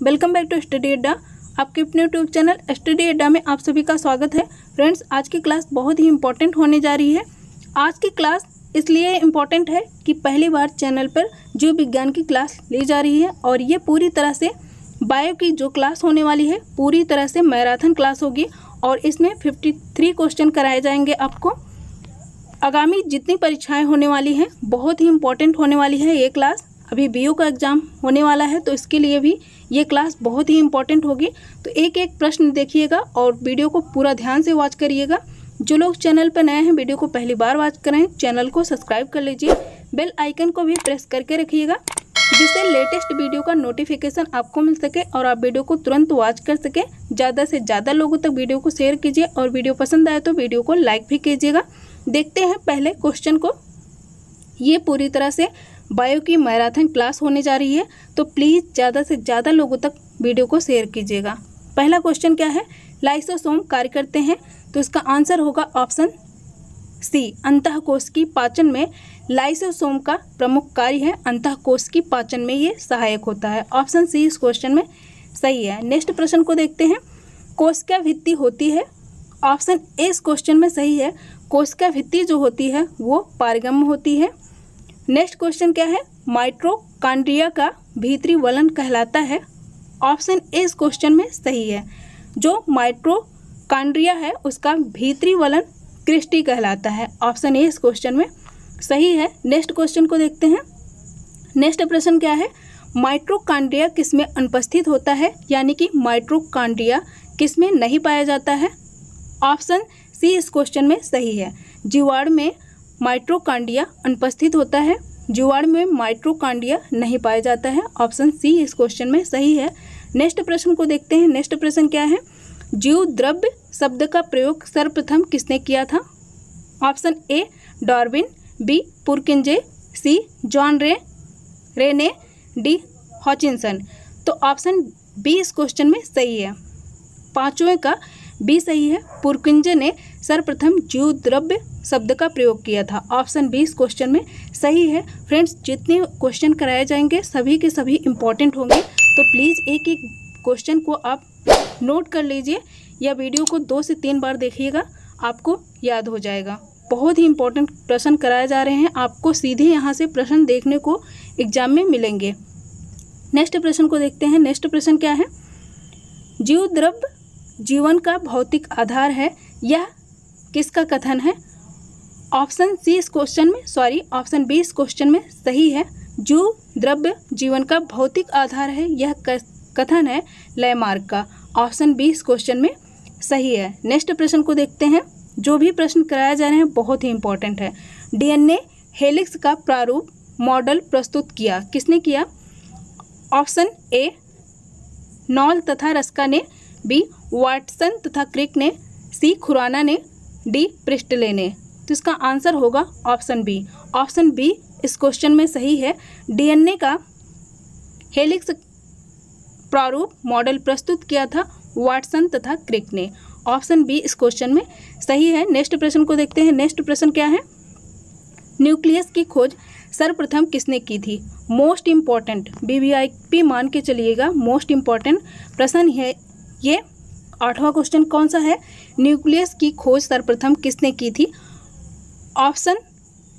Welcome back to study अड्डा। आपके अपने यूट्यूब चैनल स्टडी अड्डा में आप सभी का स्वागत है। फ्रेंड्स, आज की क्लास बहुत ही इंपॉर्टेंट होने जा रही है। आज की क्लास इसलिए इम्पॉर्टेंट है कि पहली बार चैनल पर जीव विज्ञान की क्लास ली जा रही है और ये पूरी तरह से बायो की जो क्लास होने वाली है पूरी तरह से मैराथन क्लास होगी और इसमें 53 क्वेश्चन कराए जाएंगे आपको। आगामी जितनी परीक्षाएं होने वाली हैं बहुत ही इम्पोर्टेंट होने वाली है ये क्लास। अभी बीओ का एग्ज़ाम होने वाला है तो इसके लिए भी ये क्लास बहुत ही इम्पोर्टेंट होगी। तो एक एक प्रश्न देखिएगा और वीडियो को पूरा ध्यान से वॉच करिएगा। जो लोग चैनल पर नए हैं वीडियो को पहली बार वॉच करें, चैनल को सब्सक्राइब कर लीजिए, बेल आइकन को भी प्रेस करके रखिएगा जिससे लेटेस्ट वीडियो का नोटिफिकेशन आपको मिल सके और आप वीडियो को तुरंत वॉच कर सके। ज़्यादा से ज़्यादा लोगों तक वीडियो को शेयर कीजिए और वीडियो पसंद आए तो वीडियो को लाइक भी कीजिएगा। देखते हैं पहले क्वेश्चन को। ये पूरी तरह से बायो की मैराथन क्लास होने जा रही है तो प्लीज़ ज़्यादा से ज़्यादा लोगों तक वीडियो को शेयर कीजिएगा। पहला क्वेश्चन क्या है, लाइसोसोम कार्य करते हैं, तो इसका आंसर होगा ऑप्शन सी, अंतःकोश की पाचन में लाइसोसोम का प्रमुख कार्य है। अंतःकोश की पाचन में ये सहायक होता है। ऑप्शन सी इस क्वेश्चन में सही है। नेक्स्ट प्रश्न को देखते हैं, कोशिका भित्ति होती है। ऑप्शन ए इस क्वेश्चन में सही है। कोशिका भित्ति जो होती है वो पारगम्य होती है। नेक्स्ट क्वेश्चन क्या है, माइटोकॉन्ड्रिया का भीतरी वलन कहलाता है। ऑप्शन ए इस क्वेश्चन में सही है। जो माइटोकॉन्ड्रिया है उसका भीतरी वलन क्रिस्टी कहलाता है। ऑप्शन ए इस क्वेश्चन में सही है। नेक्स्ट क्वेश्चन को देखते हैं। नेक्स्ट प्रश्न क्या है, माइटोकॉन्ड्रिया किसमें अनुपस्थित होता है, यानी कि माइटोकॉन्ड्रिया किसमें नहीं पाया जाता है। ऑप्शन सी इस क्वेश्चन में सही है। जीवाणु में माइटोकॉन्ड्रिया अनुपस्थित होता है, जीवाणु में माइटोकॉन्ड्रिया नहीं पाया जाता है। ऑप्शन सी इस क्वेश्चन में सही है। नेक्स्ट प्रश्न को देखते हैं। नेक्स्ट प्रश्न क्या है, जीव द्रव्य शब्द का प्रयोग सर्वप्रथम किसने किया था। Option A Darwin, B Purkinje, C John Rene, D Hutchinson. तो ऑप्शन बी इस क्वेश्चन में सही है। पांचवें का बी सही है। पुरकिंजे ने सर्वप्रथम जीव द्रव्य शब्द का प्रयोग किया था। ऑप्शन बी इस क्वेश्चन में सही है। फ्रेंड्स, जितने क्वेश्चन कराए जाएंगे सभी के सभी इम्पोर्टेंट होंगे तो प्लीज़ एक एक क्वेश्चन को आप नोट कर लीजिए या वीडियो को 2 से 3 बार देखिएगा, आपको याद हो जाएगा। बहुत ही इम्पोर्टेंट प्रश्न कराए जा रहे हैं, आपको सीधे यहाँ से प्रश्न देखने को एग्जाम में मिलेंगे। नेक्स्ट प्रश्न को देखते हैं। नेक्स्ट प्रश्न क्या है, जीव द्रव्य जीवन का भौतिक आधार है, यह किसका कथन है। ऑप्शन सी इस क्वेश्चन में ऑप्शन बी इस क्वेश्चन में सही है। जीव द्रव्य जीवन का भौतिक आधार है, यह कथन है लैमार्क का। ऑप्शन बी इस क्वेश्चन में सही है। नेक्स्ट प्रश्न को देखते हैं। जो भी प्रश्न कराए जा रहे हैं बहुत ही इंपॉर्टेंट है। डीएनए हेलिक्स का प्रारूप मॉडल प्रस्तुत किया किसने किया। ऑप्शन ए नॉल तथा रस्का ने, बी वाटसन तथा क्रिक ने, सी खुराना ने, डी प्रिस्टले ने। तो इसका आंसर होगा ऑप्शन बी। ऑप्शन बी इस क्वेश्चन में सही है। डीएनए का हेलिक्स प्रारूप मॉडल प्रस्तुत किया था वाटसन तथा क्रिक ने। ऑप्शन बी इस क्वेश्चन में सही है। नेक्स्ट प्रश्न को देखते हैं। नेक्स्ट प्रश्न क्या है, न्यूक्लियस की खोज सर्वप्रथम किसने की थी। मोस्ट इम्पॉर्टेंट, वीवीआईपी मान के चलिएगा, मोस्ट इम्पॉर्टेंट प्रश्न है ये। 8वां क्वेश्चन कौन सा है, न्यूक्लियस की खोज सर्वप्रथम किसने की थी। ऑप्शन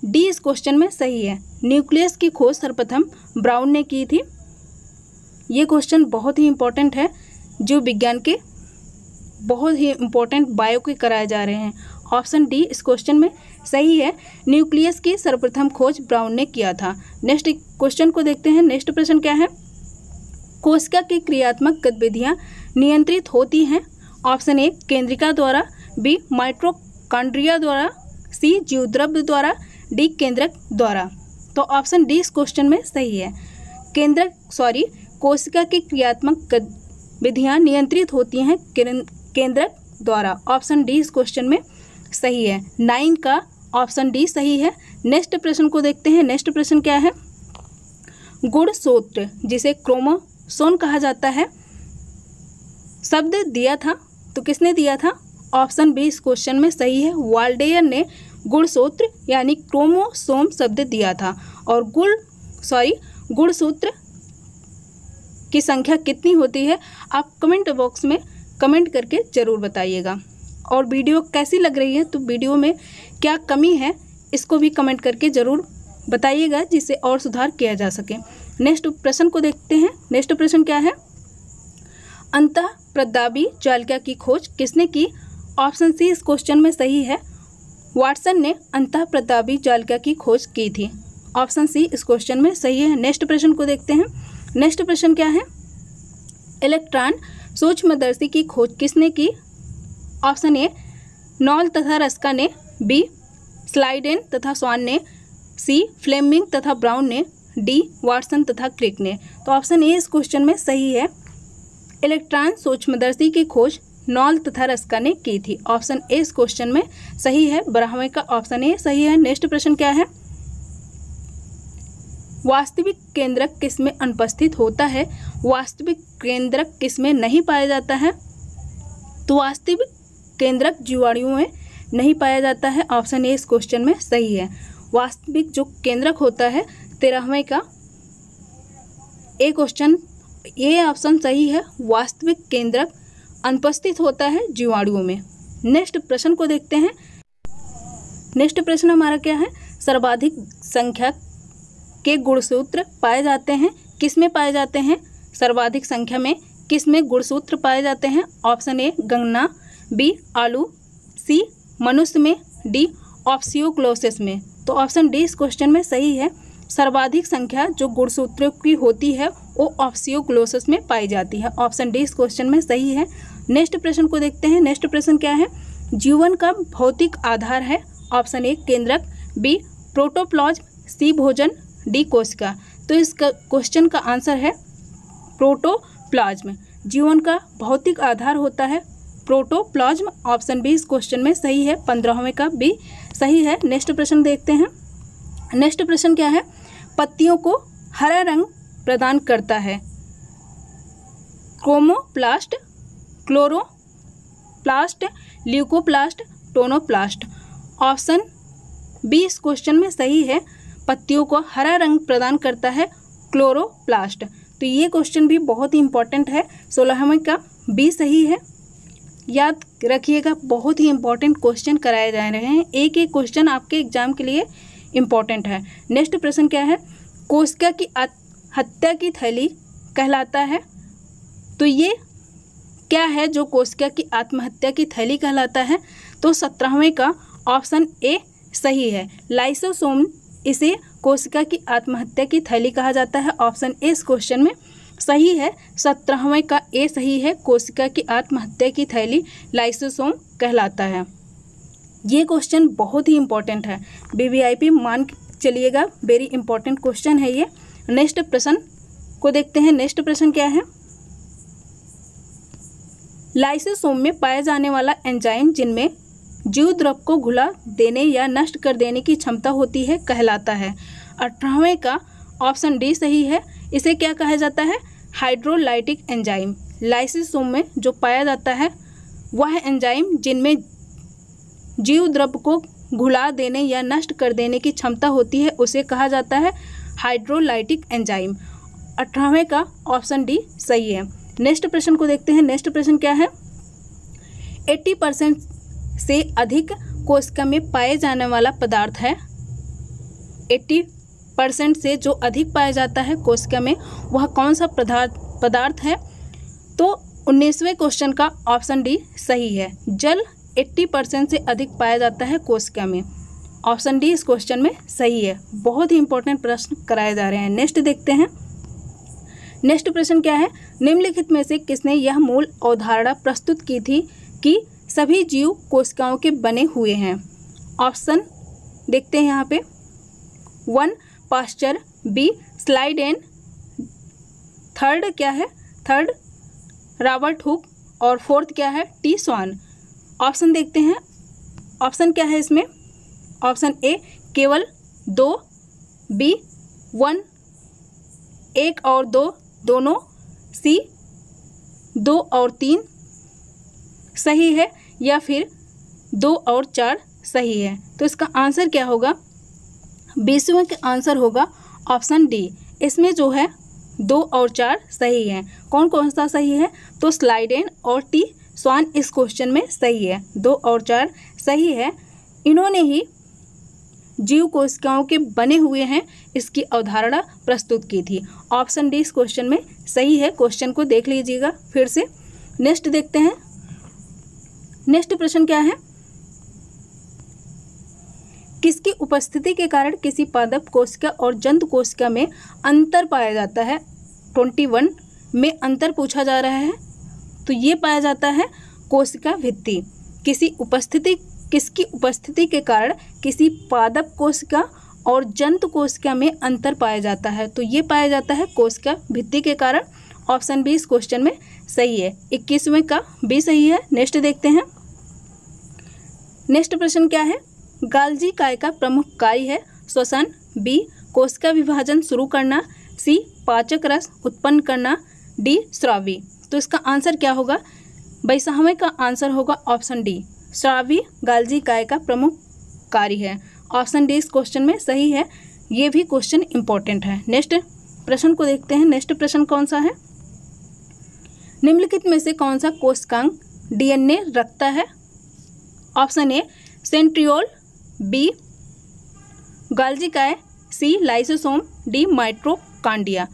डी इस क्वेश्चन में सही है। न्यूक्लियस की खोज सर्वप्रथम ब्राउन ने की थी। ये क्वेश्चन बहुत ही इम्पोर्टेंट है, जीव विज्ञान के बहुत ही इम्पोर्टेंट बायो के कराए जा रहे हैं। ऑप्शन डी इस क्वेश्चन में सही है। न्यूक्लियस की सर्वप्रथम खोज ब्राउन ने किया था। नेक्स्ट क्वेश्चन को देखते हैं। नेक्स्ट प्रश्न क्या है, कोशिका की क्रियात्मक गतिविधियाँ नियंत्रित होती हैं। ऑप्शन ए केंद्रिका द्वारा, बी माइटोकॉन्ड्रिया द्वारा, सी जीवद्रव्य द्वारा, डी केंद्रक द्वारा। तो ऑप्शन डी इस क्वेश्चन में सही है। कोशिका की क्रियात्मक गतिविधियाँ नियंत्रित होती हैं केंद्रक द्वारा। ऑप्शन डी इस क्वेश्चन में सही है। 9 का ऑप्शन डी सही है। नेक्स्ट प्रश्न को देखते हैं। नेक्स्ट प्रश्न क्या है, गुणसूत्र जिसे क्रोमोसोम कहा जाता है शब्द दिया था, तो किसने दिया था। ऑप्शन बी इस क्वेश्चन में सही है। वाल्डेयर ने गुणसूत्र यानी क्रोमोसोम शब्द दिया था और गुणसूत्र की संख्या कितनी होती है, आप कमेंट बॉक्स में कमेंट करके ज़रूर बताइएगा। और वीडियो कैसी लग रही है, तो वीडियो में क्या कमी है इसको भी कमेंट करके ज़रूर बताइएगा, जिससे और सुधार किया जा सके। नेक्स्ट प्रश्न को देखते हैं। नेक्स्ट प्रश्न क्या है, अंतःप्रदाबी जालिका की खोज किसने की? ऑप्शन सी इस क्वेश्चन में सही है, वाटसन ने अंतःप्रदाबी जालिका की खोज की थी। ऑप्शन सी इस क्वेश्चन में सही है। नेक्स्ट प्रश्न को देखते हैं। नेक्स्ट प्रश्न क्या है, इलेक्ट्रॉन सूक्ष्मदर्शी की खोज किसने की? ऑप्शन ए नॉल तथा रस्का ने, बी स्लाइडेन तथा स्वान ने, सी फ्लेमिंग तथा ब्राउन ने, डी वाटसन तथा क्रिक ने। तो ऑप्शन ए इस क्वेश्चन में सही है, इलेक्ट्रॉन सूक्ष्मदर्शी की खोज नॉल तथा रस्का ने की थी। ऑप्शन ए इस क्वेश्चन में सही है, 12वें का ऑप्शन ए सही है। नेक्स्ट प्रश्न क्या है, वास्तविक केंद्रक किसमें अनुपस्थित होता है? वास्तविक केंद्रक किसमें नहीं पाया जाता है? तो वास्तविक केंद्रक जीवाणुओं में नहीं पाया जाता है। ऑप्शन ए इस क्वेश्चन में सही है। वास्तविक जो केंद्रक होता है 13वें का ए क्वेश्चन, ये ऑप्शन सही है, वास्तविक केंद्रक अनुपस्थित होता है जीवाणुओं में। नेक्स्ट प्रश्न को देखते हैं। नेक्स्ट प्रश्न हमारा क्या है, सर्वाधिक संख्या के गुणसूत्र पाए जाते हैं किसमें पाए जाते हैं? सर्वाधिक संख्या में किसमें गुणसूत्र पाए जाते हैं? ऑप्शन ए गन्ना, बी आलू, सी मनुष्य में, डी ऑप्सियोक्लोसिस में। तो ऑप्शन डी इस क्वेश्चन में सही है, सर्वाधिक संख्या जो गुणसूत्रों की होती है वो ऑप्सियोक्लोसिस में पाई जाती है। ऑप्शन डी इस क्वेश्चन में सही है। नेक्स्ट प्रश्न को देखते हैं। नेक्स्ट प्रश्न क्या है, जीवन का भौतिक आधार है? ऑप्शन ए केंद्रक, बी प्रोटोप्लाज्म, सी भोजन, डी कोशिका। तो इस क्वेश्चन का आंसर है प्रोटोप्लाज्म। जीवन का भौतिक आधार होता है प्रोटोप्लाज्म। ऑप्शन बी इस क्वेश्चन में सही है, 15वें का बी सही है। नेक्स्ट प्रश्न देखते हैं। नेक्स्ट प्रश्न क्या है, पत्तियों को हरा रंग प्रदान करता है? Chromoplast, chloroplast, leucoplast, tonoplast. Option B इस क्वेश्चन में सही है, पत्तियों को हरा रंग प्रदान करता है क्लोरोप्लास्ट। तो ये क्वेश्चन भी बहुत ही इंपॉर्टेंट है, 16वें का बी सही है। याद रखिएगा, बहुत ही इंपॉर्टेंट क्वेश्चन कराए जा रहे हैं, एक एक क्वेश्चन आपके एग्जाम के लिए इम्पॉर्टेंट है। नेक्स्ट प्रश्न क्या है, कोशिका की हत्या की थैली कहलाता है? तो ये क्या है जो कोशिका की आत्महत्या की थैली कहलाता है? तो 17वें का ऑप्शन ए सही है, लाइसोसोम इसे कोशिका की आत्महत्या की थैली कहा जाता है। ऑप्शन ए इस क्वेश्चन में सही है, 17वें का ए सही है, कोशिका की आत्महत्या की थैली लाइसोसोम कहलाता है। ये क्वेश्चन बहुत ही इंपॉर्टेंट है, वीवीआईपी मान चलिएगा, वेरी इंपॉर्टेंट क्वेश्चन है ये। नेक्स्ट प्रश्न को देखते हैं। नेक्स्ट प्रश्न क्या है, लाइसोसोम में पाया जाने वाला एंजाइम जिनमें जीव द्रव को घुला देने या नष्ट कर देने की क्षमता होती है कहलाता है? 18वें का ऑप्शन डी सही है, इसे क्या कहा जाता है? Hydrolytic enzyme. लाइसोसोम में जो पाया जाता है वह एंजाइम जिनमें जीव द्रव को घुला देने या नष्ट कर देने की क्षमता होती है उसे कहा जाता है हाइड्रोलाइटिक एंजाइम। 18वें का ऑप्शन डी सही है। नेक्स्ट प्रश्न को देखते हैं। नेक्स्ट प्रश्न क्या है, 80% से अधिक कोशिका में पाए जाने वाला पदार्थ है? 80% से जो अधिक पाया जाता है कोशिका में वह कौन सा पदार्थ है? तो 19वें क्वेश्चन का ऑप्शन डी सही है, जल 80% से अधिक पाया जाता है कोशिका में। ऑप्शन डी इस क्वेश्चन में सही है। बहुत ही इंपॉर्टेंट प्रश्न कराए जा रहे हैं। नेक्स्ट देखते हैं। नेक्स्ट प्रश्न क्या है, निम्नलिखित में से किसने यह मूल अवधारणा प्रस्तुत की थी कि सभी जीव कोशिकाओं के बने हुए हैं? ऑप्शन देखते हैं यहाँ पे, 1 पास्चर, बी स्लाइडेन, थर्ड क्या है, थर्ड रॉबर्ट हुक, और फोर्थ क्या है, टी स्वान। ऑप्शन देखते हैं, ऑप्शन क्या है इसमें? ऑप्शन ए केवल 2, बी 1, 1 और 2 दोनों, सी 2 और 3 सही है, या फिर 2 और 4 सही है। तो इसका आंसर क्या होगा? 20वें का आंसर होगा ऑप्शन डी। इसमें जो है 2 और 4 सही हैं। कौन कौन सा सही है? तो स्लाइडेन और टी स्वान इस क्वेश्चन में सही है। 2 और 4 सही है। इन्होंने ही जीव कोशिकाओं के बने हुए हैं इसकी अवधारणा प्रस्तुत की थी। ऑप्शन डी इस क्वेश्चन में सही है। क्वेश्चन को देख लीजिएगा फिर से। नेक्स्ट देखते हैं। नेक्स्ट प्रश्न क्या है? किसकी उपस्थिति के कारण किसी पादप कोशिका और जंतु कोशिका में अंतर पाया जाता है? 21 में अंतर पूछा जा रहा है। तो ये पाया जाता है कोशिका भित्ति। किसकी उपस्थिति के कारण किसी पादप कोशिका और जंतु कोशिका में अंतर पाया जाता है? तो ये पाया जाता है कोशिका भित्ति के कारण। ऑप्शन बी इस क्वेश्चन में सही है। 21वें का बी सही है। नेक्स्ट देखते हैं। नेक्स्ट प्रश्न क्या है? गाल्जी काय का प्रमुख कार्य है? श्वसन, बी कोशिका विभाजन शुरू करना, सी पाचक रस उत्पन्न करना, डी स्रावी। तो इसका आंसर क्या होगा? 22वें का आंसर होगा ऑप्शन डी, स्रावी गाल्जी काय का प्रमुख कार्य है। ऑप्शन डी इस क्वेश्चन में सही है। ये भी क्वेश्चन इंपॉर्टेंट है। नेक्स्ट प्रश्न को देखते हैं। नेक्स्ट प्रश्न कौन सा है? निम्नलिखित में से कौन सा कोशिकांग डीएनए रखता है? Option A centriole, B Golgi काय, सी लाइसोसोम, डी माइटोकॉन्ड्रिया।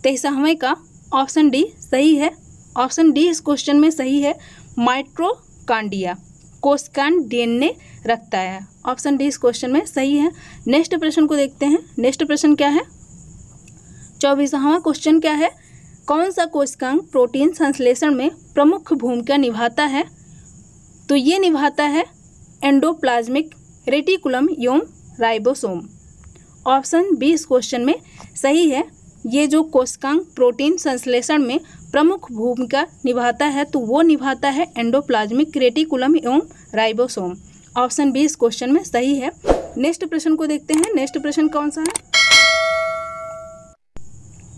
23वें का ऑप्शन डी सही है। ऑप्शन डी इस क्वेश्चन में सही है। माइटोकॉन्ड्रिया कोशिकांग डीएनए रखता है। ऑप्शन डी इस क्वेश्चन में सही है। नेक्स्ट प्रश्न को देखते हैं। नेक्स्ट प्रश्न क्या है? 24वां क्वेश्चन क्या है? कौन सा कोशिकांग प्रोटीन संश्लेषण में प्रमुख भूमिका निभाता है? तो ये निभाता है एंडोप्लाज्मिक रेटिकुलम एवं राइबोसोम। ऑप्शन बी इस क्वेश्चन में सही है। ये जो कोशिकांग प्रोटीन संश्लेषण में प्रमुख भूमिका निभाता है तो वो निभाता है एंडोप्लाज्मिक रेटिकुलम एवं राइबोसोम। ऑप्शन बी इस क्वेश्चन में सही है। नेक्स्ट प्रश्न को देखते हैं। नेक्स्ट प्रश्न कौन सा है?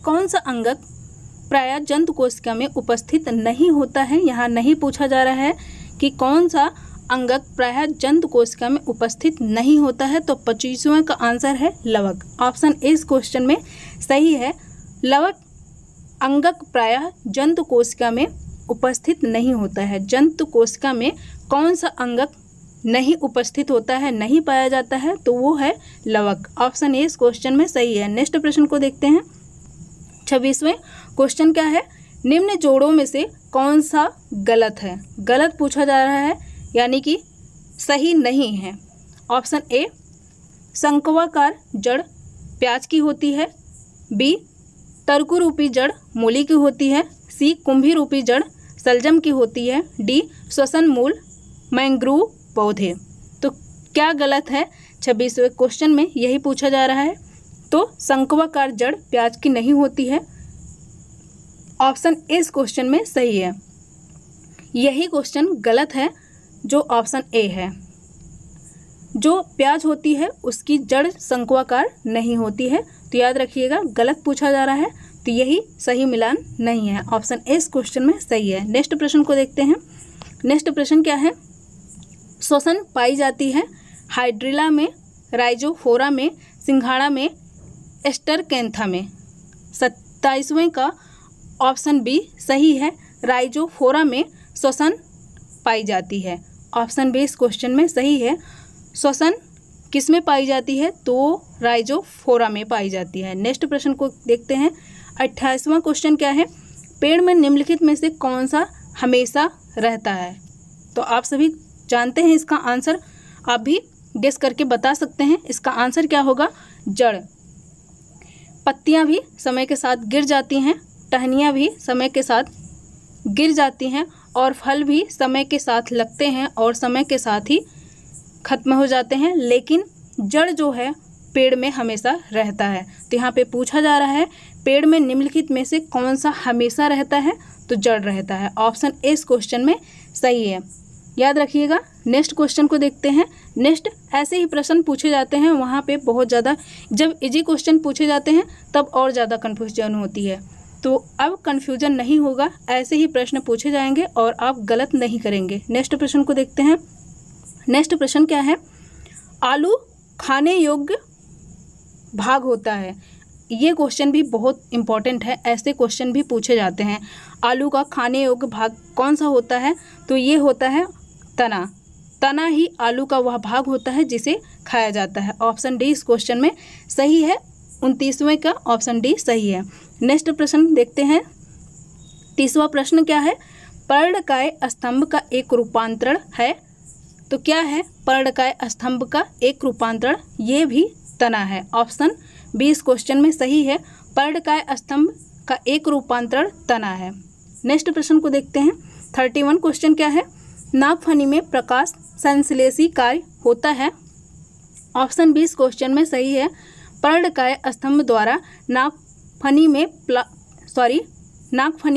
कौन सा अंगक प्रायः जंतु कोशिका में उपस्थित नहीं होता है? यहाँ नहीं पूछा जा रहा है कि कौन सा अंगक प्रायः जंतु कोशिका में उपस्थित नहीं होता है। तो 25वें का आंसर है लवक। ऑप्शन ए इस क्वेश्चन में सही है। लवक अंगक प्रायः जंतु कोशिका में उपस्थित नहीं होता है। जंतु कोशिका में कौन सा अंगक नहीं उपस्थित होता है, नहीं पाया जाता है? तो वो है लवक। ऑप्शन ए इस क्वेश्चन में सही है। नेक्स्ट प्रश्न को देखते हैं। 26वें क्वेश्चन क्या है? निम्न जोड़ों में से कौन सा गलत है? गलत पूछा जा रहा है यानी कि सही नहीं है। ऑप्शन ए शंक्वाकार जड़ प्याज की होती है, बी तरकु रूपी जड़ मूली की होती है, सी कुंभी रूपी जड़ सलजम की होती है, डी श्वसन मूल मैंग्रोव पौधे। तो क्या गलत है? 26वें क्वेश्चन में यही पूछा जा रहा है। तो शंक्वाकार जड़ प्याज की नहीं होती है। ऑप्शन ए इस क्वेश्चन में सही है। यही क्वेश्चन गलत है जो ऑप्शन ए है। जो प्याज होती है उसकी जड़ शंक्वाकार नहीं होती है। तो याद रखिएगा गलत पूछा जा रहा है तो यही सही मिलान नहीं है। ऑप्शन ए इस क्वेश्चन में सही है। नेक्स्ट प्रश्न को देखते हैं। नेक्स्ट प्रश्न क्या है? श्वसन पाई जाती है हाइड्रिला में, राइजोफोरा में, सिंघाड़ा में, एस्टरकैंथा में। 27वें का ऑप्शन बी सही है। राइजोफोरा में श्वसन पाई जाती है। ऑप्शन बी इस क्वेश्चन में सही है। श्वसन किस में पाई जाती है? तो राइजोफोरा में पाई जाती है। नेक्स्ट प्रश्न को देखते हैं। 28वां क्वेश्चन क्या है? पेड़ में निम्नलिखित में से कौन सा हमेशा रहता है? तो आप सभी जानते हैं इसका आंसर। आप भी गेस करके बता सकते हैं इसका आंसर क्या होगा। जड़। पत्तियां भी समय के साथ गिर जाती हैं, टहनियाँ भी समय के साथ गिर जाती हैं और फल भी समय के साथ लगते हैं और समय के साथ ही खत्म हो जाते हैं, लेकिन जड़ जो है पेड़ में हमेशा रहता है। तो यहाँ पे पूछा जा रहा है पेड़ में निम्नलिखित में से कौन सा हमेशा रहता है? तो जड़ रहता है। ऑप्शन ए इस क्वेश्चन में सही है। याद रखिएगा। नेक्स्ट क्वेश्चन को देखते हैं। नेक्स्ट ऐसे ही प्रश्न पूछे जाते हैं, वहाँ पे बहुत ज़्यादा जब इजी क्वेश्चन पूछे जाते हैं तब और ज़्यादा कन्फ्यूजन होती है। तो अब कन्फ्यूजन नहीं होगा, ऐसे ही प्रश्न पूछे जाएंगे और आप गलत नहीं करेंगे। नेक्स्ट प्रश्न को देखते हैं। नेक्स्ट प्रश्न क्या है? आलू खाने योग्य भाग होता है। ये क्वेश्चन भी बहुत इंपॉर्टेंट है, ऐसे क्वेश्चन भी पूछे जाते हैं। आलू का खाने योग्य भाग कौन सा होता है? तो ये होता है तना। तना ही आलू का वह भाग होता है जिसे खाया जाता है। ऑप्शन डी इस क्वेश्चन में सही है। 29वें का ऑप्शन डी सही है। नेक्स्ट प्रश्न देखते हैं। 30वां प्रश्न क्या है? पर्णकाय स्तंभ का एक रूपांतरण है। तो क्या है पर्णकाय स्तंभ का एक रूपांतरण? ये भी तना है। ऑप्शन बी इस क्वेश्चन में सही है। पर्णकाय स्तंभ का एक रूपांतरण तना है। नेक्स्ट प्रश्न को देखते हैं। 31 क्वेश्चन क्या है? नागफनी में प्रकाश संश्लेषी कार्य होता है। ऑप्शन बी इस क्वेश्चन में सही है। पर्णकाय स्तंभ द्वारा नागफनी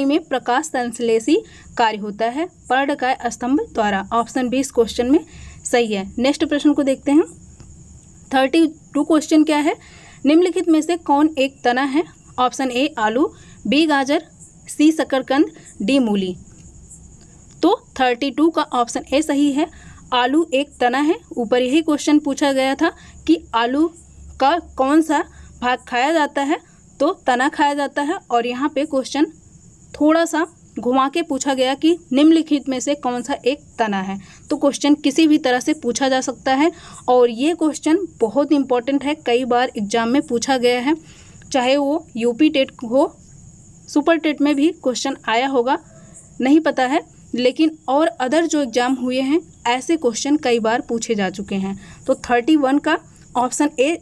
में प्रकाश संश्लेषी कार्य होता है। पर्णकाय स्तंभ द्वारा। ऑप्शन बी इस क्वेश्चन में सही है। नेक्स्ट प्रश्न को देखते हैं। 32 क्वेश्चन क्या है? निम्नलिखित में से कौन एक तना है? ऑप्शन ए आलू, बी गाजर, सी शकरकंद, डी मूली। तो 32 का ऑप्शन ए सही है। आलू एक तना है। ऊपर यही क्वेश्चन पूछा गया था कि आलू का कौन सा भाग खाया जाता है? तो तना खाया जाता है। और यहाँ पे क्वेश्चन थोड़ा सा घुमा के पूछा गया कि निम्नलिखित में से कौन सा एक तना है। तो क्वेश्चन किसी भी तरह से पूछा जा सकता है और ये क्वेश्चन बहुत इंपॉर्टेंट है, कई बार एग्जाम में पूछा गया है, चाहे वो यूपी टेट हो, सुपर टेट में भी क्वेश्चन आया होगा, नहीं पता है, लेकिन और अदर जो एग्ज़ाम हुए हैं ऐसे क्वेश्चन कई बार पूछे जा चुके हैं। तो 31 का ऑप्शन ए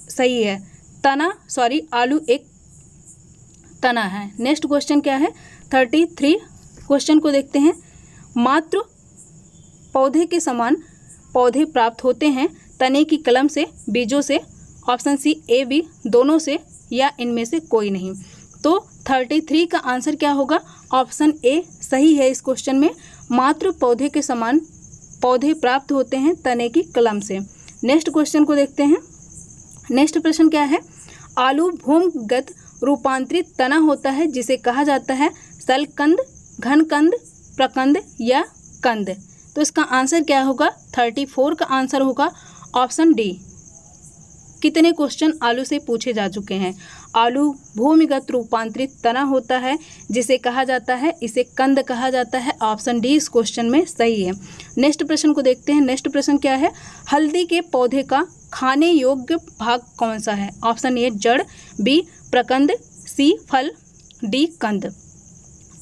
सही है। आलू एक तना है। नेक्स्ट क्वेश्चन क्या है? 33 क्वेश्चन को देखते हैं। मात्र पौधे के समान पौधे प्राप्त होते हैं तने की कलम से, बीजों से। ऑप्शन सी ए बी दोनों से या इनमें से कोई नहीं। तो 33 का आंसर क्या होगा? ऑप्शन ए सही है। इस क्वेश्चन में मात्र पौधे के समान पौधे प्राप्त होते हैं तने की कलम से। नेक्स्ट क्वेश्चन को देखते हैं। नेक्स्ट प्रश्न क्या है? आलू भूमिगत रूपांतरित तना होता है जिसे कहा जाता है शल्यकंद, घनकंद, प्रकंद या कंद। तो इसका आंसर क्या होगा? 34 का आंसर होगा ऑप्शन डी। कितने क्वेश्चन आलू से पूछे जा चुके हैं? आलू भूमिगत रूपांतरित तना होता है जिसे कहा जाता है, इसे कंद कहा जाता है। ऑप्शन डी इस क्वेश्चन में सही है। नेक्स्ट प्रश्न को देखते हैं। नेक्स्ट प्रश्न क्या है? हल्दी के पौधे का खाने योग्य भाग कौन सा है? ऑप्शन ए जड़, बी प्रकंद, सी फल, डी कंद।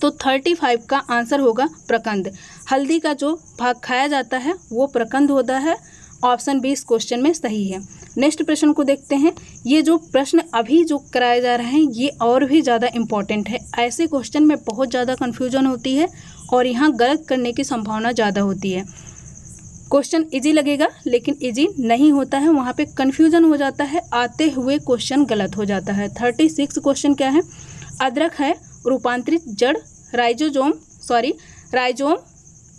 तो 35 का आंसर होगा प्रकंद। हल्दी का जो भाग खाया जाता है वो प्रकंद होता है। ऑप्शन बी इस क्वेश्चन में सही है। नेक्स्ट प्रश्न को देखते हैं। ये जो प्रश्न अभी जो कराए जा रहे हैं ये और भी ज़्यादा इम्पॉर्टेंट है। ऐसे क्वेश्चन में बहुत ज़्यादा कन्फ्यूजन होती है और यहाँ गलत करने की संभावना ज़्यादा होती है। क्वेश्चन इजी लगेगा लेकिन इजी नहीं होता है, वहाँ पे कन्फ्यूजन हो जाता है, आते हुए क्वेश्चन गलत हो जाता है। 36 क्वेश्चन क्या है? अदरक है रूपांतरित जड़, राइजोम,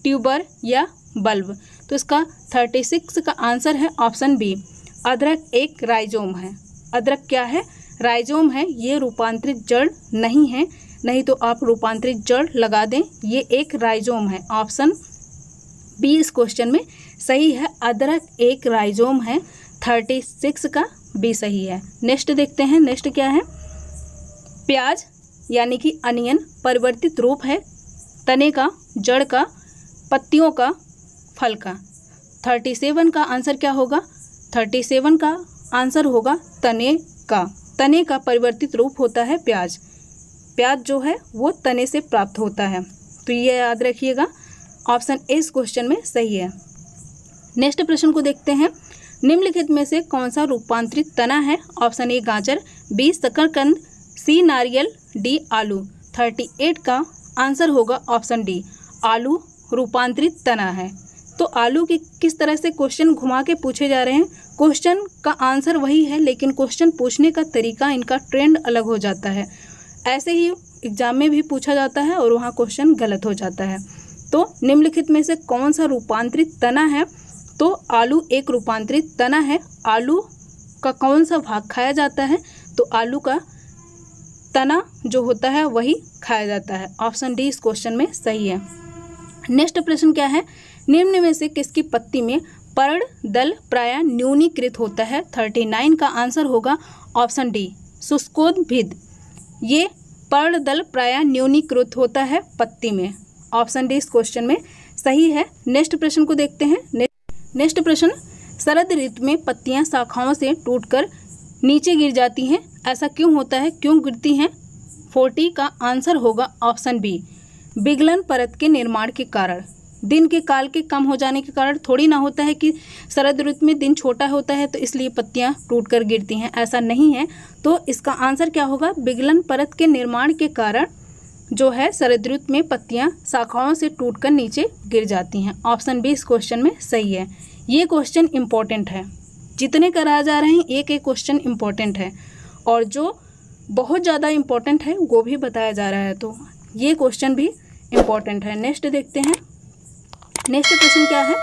ट्यूबर या बल्ब। तो इसका 36 का आंसर है ऑप्शन बी। अदरक एक राइजोम है। अदरक क्या है? राइजोम है। ये रूपांतरित जड़ नहीं है, नहीं तो आप रूपांतरित जड़ लगा दें, ये एक राइजोम है। ऑप्शन बी इस क्वेश्चन में सही है। अदरक एक राइजोम है। 36 का बी सही है। नेक्स्ट देखते हैं। नेक्स्ट क्या है? प्याज यानी कि अनियन परिवर्तित रूप है तने का, जड़ का, पत्तियों का, फल का। 37 का आंसर क्या होगा? 37 का आंसर होगा तने का। तने का परिवर्तित रूप होता है प्याज। प्याज जो है वो तने से प्राप्त होता है, तो ये याद रखिएगा। ऑप्शन ए इस क्वेश्चन में सही है। नेक्स्ट प्रश्न को देखते हैं। निम्नलिखित में से कौन सा रूपांतरित तना है? ऑप्शन ए गाजर, बी शकरकंद, सी नारियल, डी आलू। 38 का आंसर होगा ऑप्शन डी। आलू रूपांतरित तना है। तो आलू की किस तरह से क्वेश्चन घुमा के पूछे जा रहे हैं। क्वेश्चन का आंसर वही है लेकिन क्वेश्चन पूछने का तरीका, इनका ट्रेंड अलग हो जाता है। ऐसे ही एग्जाम में भी पूछा जाता है और वहाँ क्वेश्चन गलत हो जाता है। तो निम्नलिखित में से कौन सा रूपांतरित तना है? तो आलू एक रूपांतरित तना है। आलू का कौन सा भाग खाया जाता है? तो आलू का तना जो होता है वही खाया जाता है। ऑप्शन डी इस क्वेश्चन में सही है। नेक्स्ट प्रश्न क्या है? निम्न में से किसकी पत्ती में पर्ण दल प्रायः न्यूनीकृत होता है? 39 का आंसर होगा ऑप्शन डी। शुष्कोद्भिद। ये पर्णदल प्रायः न्यूनीकृत होता है पत्ती में। ऑप्शन डी इस क्वेश्चन में सही है। नेक्स्ट प्रश्न को देखते हैं। नेक्स्ट प्रश्न, शरद ऋतु में पत्तियां शाखाओं से टूटकर नीचे गिर जाती हैं, ऐसा क्यों होता है, क्यों गिरती हैं? 40 का आंसर होगा ऑप्शन बी, विगलन परत के निर्माण के कारण। दिन के काल के कम हो जाने के कारण थोड़ी ना होता है कि शरद ऋतु में दिन छोटा होता है तो इसलिए पत्तियां टूटकर गिरती हैं, ऐसा नहीं है। तो इसका आंसर क्या होगा, विगलन परत के निर्माण के कारण जो है शरद ऋतु में पत्तियां शाखाओं से टूटकर नीचे गिर जाती हैं। ऑप्शन बी इस क्वेश्चन में सही है। ये क्वेश्चन इंपॉर्टेंट है, जितने कराए जा रहे हैं एक एक क्वेश्चन इंपॉर्टेंट है, और जो बहुत ज़्यादा इंपॉर्टेंट है वो भी बताया जा रहा है, तो ये क्वेश्चन भी इंपॉर्टेंट है। नेक्स्ट देखते हैं। नेक्स्ट प्रश्न क्या है,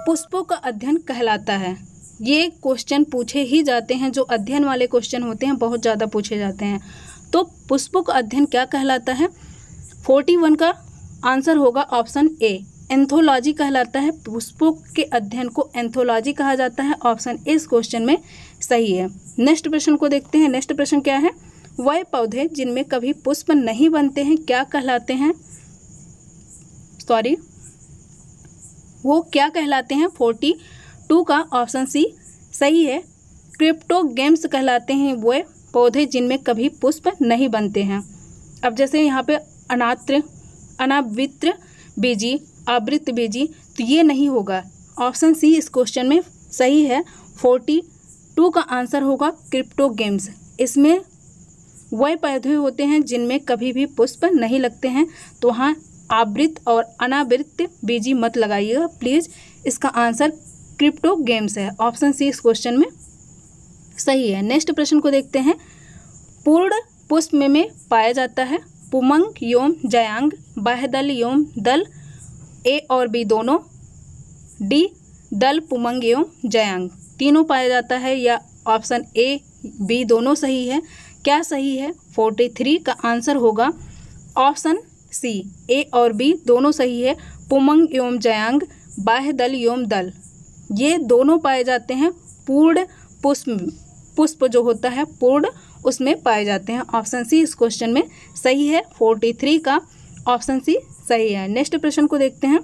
पुष्पों का अध्ययन कहलाता है। ये क्वेश्चन पूछे ही जाते हैं, जो अध्ययन वाले क्वेश्चन होते हैं बहुत ज़्यादा पूछे जाते हैं। तो पुष्पों का अध्ययन क्या कहलाता है? 41 का आंसर होगा ऑप्शन ए, एंथोलॉजी कहलाता है। पुष्पों के अध्ययन को एंथोलॉजी कहा जाता है। ऑप्शन ए इस क्वेश्चन में सही है। नेक्स्ट प्रश्न को देखते हैं। नेक्स्ट प्रश्न क्या है, वह पौधे जिनमें कभी पुष्प नहीं बनते हैं क्या कहलाते हैं? वो क्या कहलाते हैं? 42 का ऑप्शन सी सही है, क्रिप्टोगेम्स कहलाते हैं वो पौधे जिनमें कभी पुष्प नहीं बनते हैं। अब जैसे यहाँ पे अनावृत बीजी, आवृत बीजी, तो ये नहीं होगा। ऑप्शन सी इस क्वेश्चन में सही है। 42 का आंसर होगा क्रिप्टोगेम्स। इसमें वह पौधे होते हैं जिनमें कभी भी पुष्प नहीं लगते हैं, तो वहाँ आवृत और अनावृत बीजी मत लगाइएगा प्लीज़। इसका आंसर क्रिप्टोगेम्स है। ऑप्शन सी इस क्वेश्चन में सही है। नेक्स्ट प्रश्न को देखते हैं। पूर्ण पुष्प में पाया जाता है पुमंग एवं जयांग, बाह्यदल एवं दल, ए और बी दोनों, डी दल पुमंग एवं जयांग, तीनों पाया जाता है, या ऑप्शन ए बी दोनों सही है? क्या सही है? 43 का आंसर होगा ऑप्शन सी, ए और बी दोनों सही है। पुमंग एवं जयांग, बाह्यदल एवं दल, ये दोनों पाए जाते हैं पूर्ण पुष्प जो होता है पूर्ण, उसमें पाए जाते हैं। ऑप्शन सी इस क्वेश्चन में सही है। 43 का ऑप्शन सी सही है। नेक्स्ट प्रश्न को देखते हैं।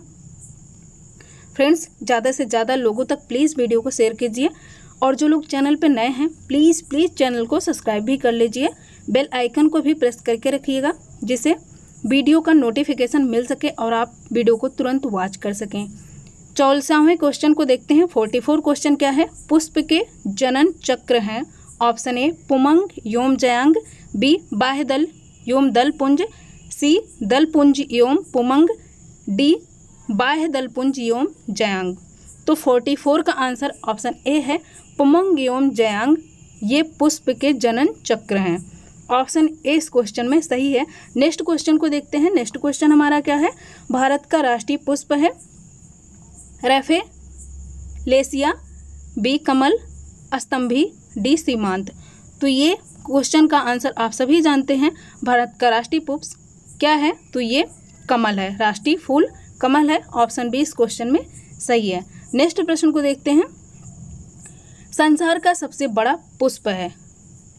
फ्रेंड्स, ज़्यादा से ज़्यादा लोगों तक प्लीज़ वीडियो को शेयर कीजिए, और जो लोग चैनल पर नए हैं प्लीज़ चैनल को सब्सक्राइब भी कर लीजिए। बेल आइकन को भी प्रेस करके रखिएगा, जिससे वीडियो का नोटिफिकेशन मिल सके और आप वीडियो को तुरंत वॉच कर सकें। 44वें क्वेश्चन को देखते हैं। 44 क्वेश्चन क्या है, पुष्प के जनन चक्र हैं। ऑप्शन ए पुमंग एवं जयांग, बी बाह्यदल एवं दलपुंज, सी दलपुंज एवं पुमंग, डी बाह्यदल पुंज एवं जयांग। तो 44 का आंसर ऑप्शन ए है, पुमंग एवं जयांग, ये पुष्प के जनन चक्र हैं। ऑप्शन ए इस क्वेश्चन में सही है। नेक्स्ट क्वेश्चन को देखते हैं। नेक्स्ट क्वेश्चन हमारा क्या है, भारत का राष्ट्रीय पुष्प है रैफेलेसिया, बी कमल, स्तंभी, डी सीमांत। तो ये क्वेश्चन का आंसर आप सभी जानते हैं। भारत का राष्ट्रीय पुष्प क्या है? तो ये कमल है, राष्ट्रीय फूल कमल है। ऑप्शन बी इस क्वेश्चन में सही है। नेक्स्ट प्रश्न को देखते हैं। संसार का सबसे बड़ा पुष्प है।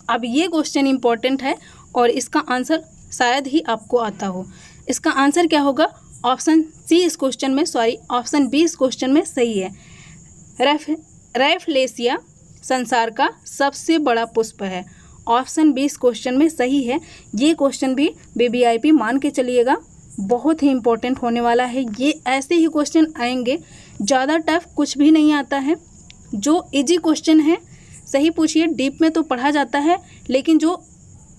अब ये क्वेश्चन इंपॉर्टेंट है और इसका आंसर शायद ही आपको आता हो। इसका आंसर क्या होगा? ऑप्शन सी इस क्वेश्चन में ऑप्शन बी इस क्वेश्चन में सही है। रैफलेसिया संसार का सबसे बड़ा पुष्प है। ऑप्शन बी इस क्वेश्चन में सही है। ये क्वेश्चन भी वीवीआईपी मान के चलिएगा, बहुत ही इंपॉर्टेंट होने वाला है। ये ऐसे ही क्वेश्चन आएंगे, ज़्यादा टफ कुछ भी नहीं आता है। जो इजी क्वेश्चन है सही पूछिए, डीप में तो पढ़ा जाता है, लेकिन जो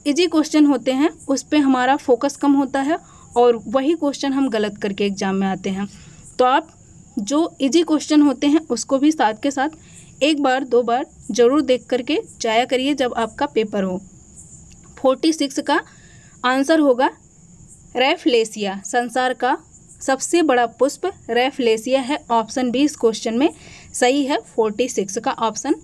इजी क्वेश्चन होते हैं उस पे हमारा फोकस कम होता है और वही क्वेश्चन हम गलत करके एग्जाम में आते हैं। तो आप जो इजी क्वेश्चन होते हैं उसको भी साथ के साथ एक बार दो बार ज़रूर देख करके जाया करिए जब आपका पेपर हो। 46 का आंसर होगा रैफलेसिया। संसार का सबसे बड़ा पुष्प रैफलेसिया है। ऑप्शन बी इस क्वेश्चन में सही है। 46 का ऑप्शन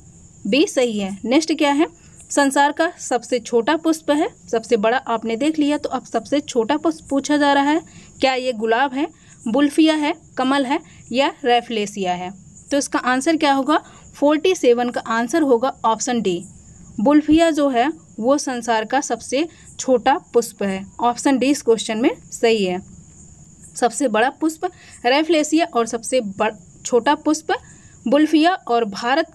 बी सही है। नेक्स्ट क्या है? संसार का सबसे छोटा पुष्प है। सबसे बड़ा आपने देख लिया, तो अब सबसे छोटा पुष्प पूछा जा रहा है। क्या ये गुलाब है, बुल्फिया है, कमल है या रैफलेसिया है? तो इसका आंसर क्या होगा? 47 का आंसर होगा ऑप्शन डी। बुल्फिया जो है वो संसार का सबसे छोटा पुष्प है। ऑप्शन डी इस क्वेश्चन में सही है। सबसे बड़ा पुष्प रैफलेसिया और सबसे छोटा पुष्प बुल्फिया। और भारत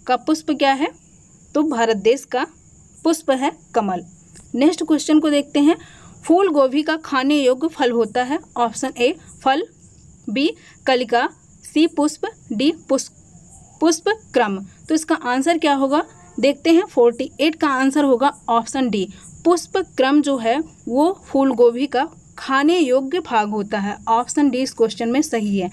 का पुष्प क्या है? तो भारत देश का पुष्प है कमल। नेक्स्ट क्वेश्चन को देखते हैं। फूल गोभी का खाने योग्य फल होता है। ऑप्शन ए फल, बी कलिका, सी पुष्प, डी पुष्प क्रम। तो इसका आंसर क्या होगा देखते हैं। 48 का आंसर होगा ऑप्शन डी, पुष्प क्रम जो है वो फूल गोभी का खाने योग्य भाग होता है। ऑप्शन डी इस क्वेश्चन में सही है।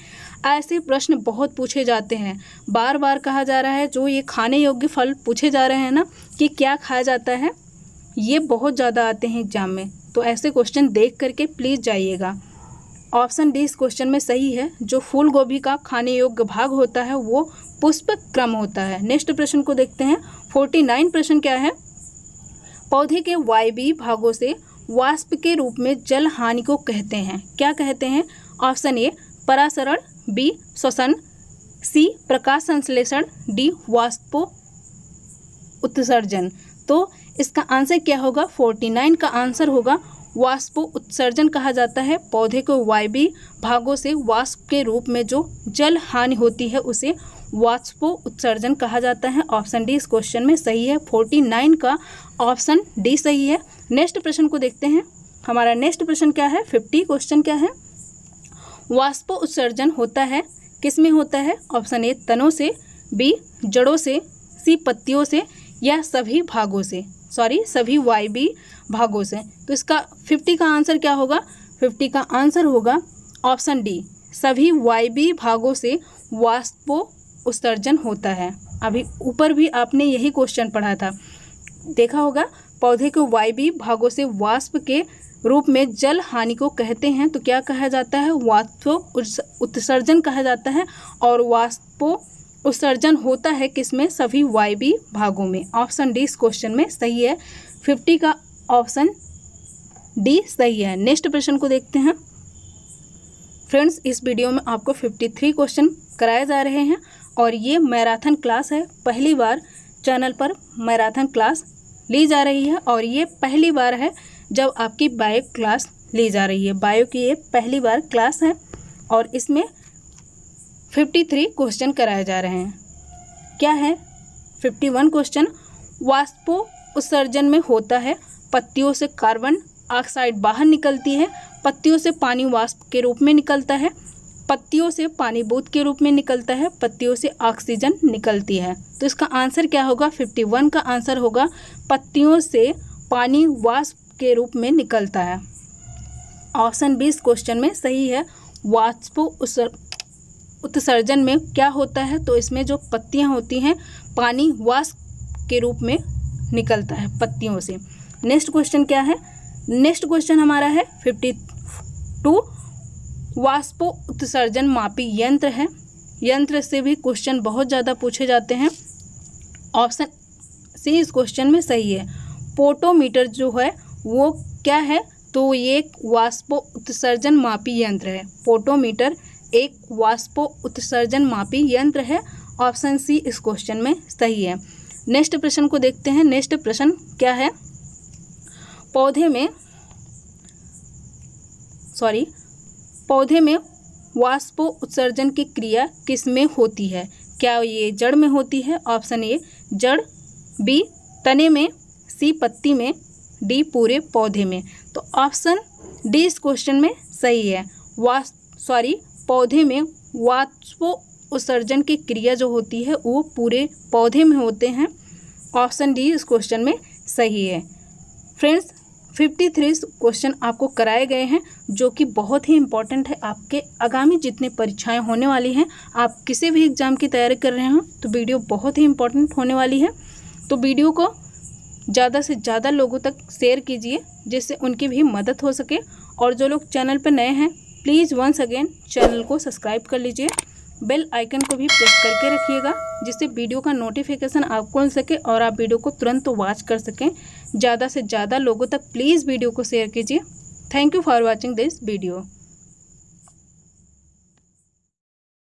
ऐसे प्रश्न बहुत पूछे जाते हैं, बार बार कहा जा रहा है जो ये खाने योग्य फल पूछे जा रहे हैं ना कि क्या खाया जाता है, ये बहुत ज़्यादा आते हैं एग्जाम में। तो ऐसे क्वेश्चन देख करके प्लीज़ जाइएगा। ऑप्शन डी इस क्वेश्चन में सही है। जो फूल गोभी का खाने योग्य भाग होता है वो पुष्प क्रम होता है। नेक्स्ट प्रश्न को देखते हैं। 49 प्रश्न क्या है? पौधे के वायवीय भागों से वाष्प के रूप में जल हानि को कहते हैं, क्या कहते हैं? ऑप्शन ए परासरण, बी श्वसन, सी प्रकाश संश्लेषण, डी वाष्पो उत्सर्जन। तो इसका आंसर क्या होगा? 49 का आंसर होगा वाष्पो उत्सर्जन कहा जाता है। पौधे को वायवीय भागों से वाष्प के रूप में जो जल हानि होती है उसे वाष्पो उत्सर्जन कहा जाता है। ऑप्शन डी इस क्वेश्चन में सही है। 49 का ऑप्शन डी सही है। नेक्स्ट प्रश्न को देखते हैं। हमारा नेक्स्ट प्रश्न क्या है? 50 क्वेश्चन क्या है? वाष्पो उत्सर्जन होता है किस में होता है? ऑप्शन ए तनों से, बी जड़ों से, सी पत्तियों से, या सभी भागों से, सभी वायवीय भागों से। तो इसका 50 का आंसर क्या होगा? 50 का आंसर होगा ऑप्शन डी, सभी वायवीय भागों से वाष्पो उत्सर्जन होता है। अभी ऊपर भी आपने यही क्वेश्चन पढ़ा था, देखा होगा। पौधे को वायवीय भागों से वाष्प के रूप में जल हानि को कहते हैं तो क्या कहा जाता है? वाष्पो उत्सर्जन कहा जाता है। और वाष्पो उत्सर्जन होता है किसमें? सभी वायवीय भागों में। ऑप्शन डी इस क्वेश्चन में सही है। 50 का ऑप्शन डी सही है। नेक्स्ट प्रश्न को देखते हैं। फ्रेंड्स, इस वीडियो में आपको 53 क्वेश्चन कराए जा रहे हैं और ये मैराथन क्लास है। पहली बार चैनल पर मैराथन क्लास ली जा रही है और ये पहली बार है जब आपकी बायो क्लास ली जा रही है। बायो की ये पहली बार क्लास है और इसमें 53 क्वेश्चन कराए जा रहे हैं। क्या है? 51 क्वेश्चन। वाष्पो उत्सर्जन में होता है पत्तियों से कार्बन ऑक्साइड बाहर निकलती है, पत्तियों से पानी वाष्प के रूप में निकलता है, पत्तियों से पानी बूंद के रूप में निकलता है, पत्तियों से ऑक्सीजन निकलती है। तो इसका आंसर क्या होगा? 51 का आंसर होगा पत्तियों से पानी वाष्प के रूप में निकलता है। ऑप्शन बी इस क्वेश्चन में सही है। वाष्पो उत्सर्जन में क्या होता है? तो इसमें जो पत्तियां होती हैं पानी वाष्प के रूप में निकलता है पत्तियों से। नेक्स्ट क्वेश्चन क्या है? नेक्स्ट क्वेश्चन हमारा है 52। वाष्पो उत्सर्जन मापी यंत्र है। यंत्र से भी क्वेश्चन बहुत ज़्यादा पूछे जाते हैं। ऑप्शन सी इस क्वेश्चन में सही है। पोटोमीटर जो है वो क्या है? तो ये एक वाष्पो उत्सर्जन मापी यंत्र है। पोटोमीटर एक वाष्पो उत्सर्जन मापी यंत्र है। ऑप्शन सी इस क्वेश्चन में सही है। नेक्स्ट प्रश्न को देखते हैं। नेक्स्ट प्रश्न क्या है? पौधे में वाष्पो उत्सर्जन की क्रिया किस में होती है? क्या ये जड़ में होती है? ऑप्शन ए जड़, बी तने में, सी पत्ती में, डी पूरे पौधे में। तो ऑप्शन डी इस क्वेश्चन में सही है। पौधे में वाष्पो उत्सर्जन की क्रिया जो होती है वो पूरे पौधे में होते हैं। ऑप्शन डी इस क्वेश्चन में सही है। फ्रेंड्स, 53 क्वेश्चन आपको कराए गए हैं जो कि बहुत ही इम्पोर्टेंट है। आपके आगामी जितने परीक्षाएं होने वाली हैं, आप किसी भी एग्ज़ाम की तैयारी कर रहे हो तो वीडियो बहुत ही इम्पोर्टेंट होने वाली है। तो वीडियो को ज़्यादा से ज़्यादा लोगों तक शेयर कीजिए जिससे उनकी भी मदद हो सके। और जो लोग चैनल पर नए हैं प्लीज़ वंस अगेन चैनल को सब्सक्राइब कर लीजिए। बेल आइकन को भी प्रेस करके रखिएगा जिससे वीडियो का नोटिफिकेशन आपको मिल सके और आप वीडियो को तुरंत वॉच कर सकें। ज़्यादा से ज़्यादा लोगों तक प्लीज़ वीडियो को शेयर कीजिए। Thank you for watching this video.